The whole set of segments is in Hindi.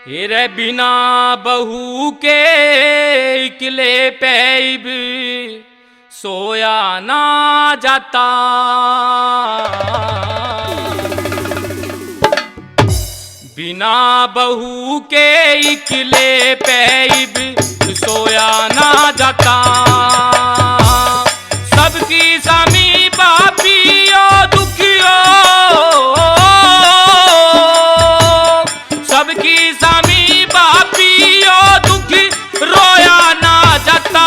हेरे बिना बहू के इकले पैब सोया ना जाता। बिना बहू के इकले पैब सोया ना जाता। सबकी सामी बापियो दुखियो, सबकी सामी बापियो दुखी रोया ना जाता,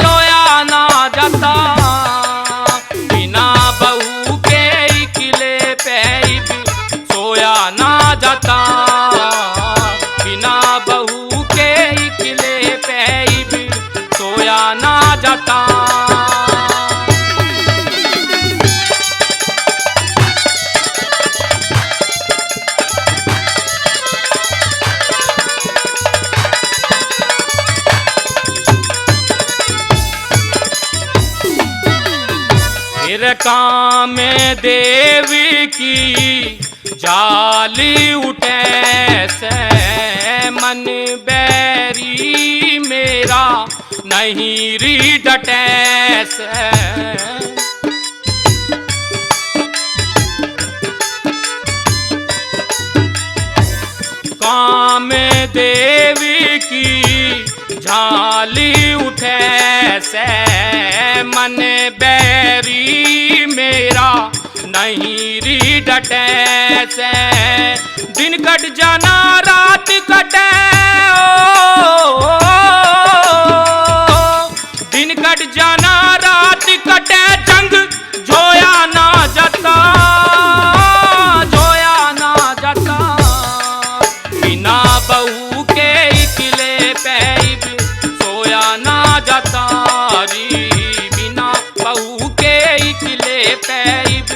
रोया ना जाता। बिना बहू के इकले पैब सोया ना जाता। बिना बहू के इकले पैब सोया ना जाता। फिर काम देवी की जाली उठे से मन बैरी मेरा नहीं री डटे से। काम देवी की झाली उठे से मन बैरी मेरा नहीं री डटे से। दिन कट जाना रात कटे, दिन कट जाना रात कटे जंग जोया ना जाता, जोया ना जाता। बिना बहू के इकले पैब सोया ना जाता री। बिना बहू के इकले पैब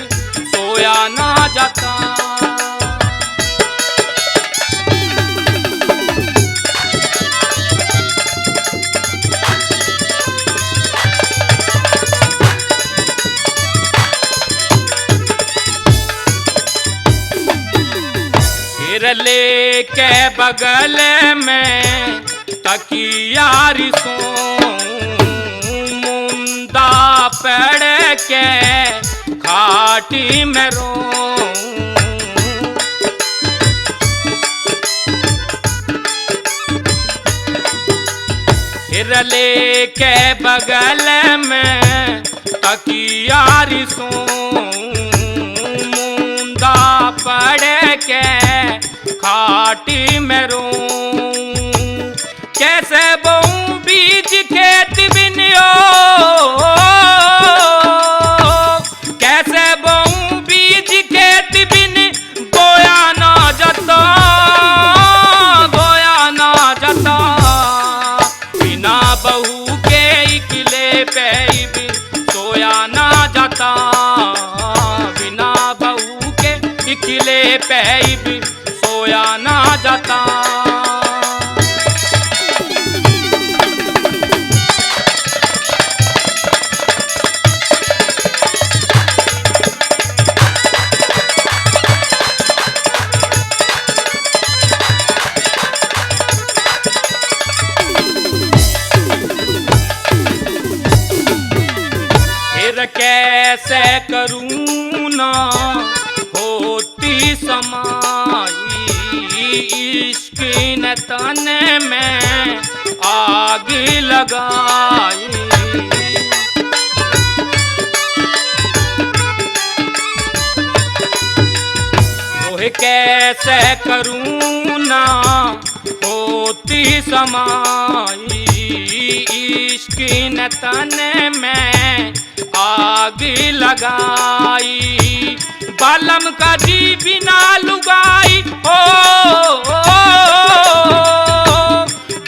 सोया ना जाता। फिर लेके बगल में तकियारी सोऊं, मुंदा पड़ के खाटी में रोऊं। फिर लेके बगल में तकियारी सोऊं, मुंदा पड़ के खाटी में रोऊं। कैसे बोऊं बीज खेत बिनियो, कैसे बोऊं बीज खेत बिन बोया ना जाता, बोया ना जाता। बिना बहू के इकले पैब सोया ना जाता। बिना बहू के इकले पैब सोया ना जाता। फिर कैसे करूं ना होती समाई, इश्क न तन में आग लगाई। ओह कैसे करूं ना होती समाई, इश्क न तन में आग लगाई। बालम का जी बिना लुगाई हो,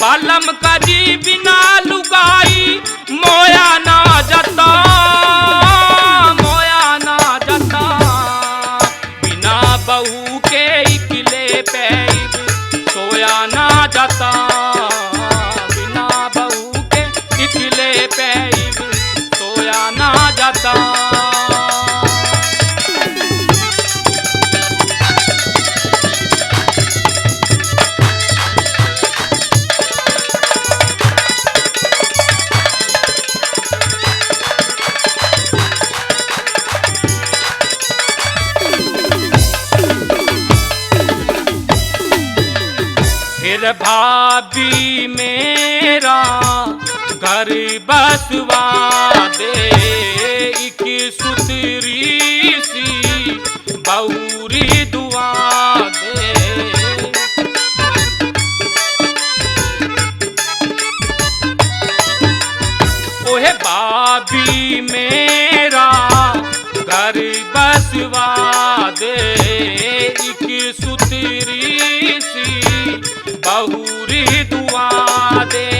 बालम का जी बिना लुगाई मोया ना जाता, मोया ना जाता। बिना बहू के इकले पैब सोया ना जाता। बिना बहू के इकले पैब सोया ना जाता। मेरे भाभी मेरा घर बसवा दे, एक सुतरी सी बहुरी दुआ दे। ओहे भाभी मेरा घर बसवा दे, एक सुतरी सी बहुरी दुआ दे।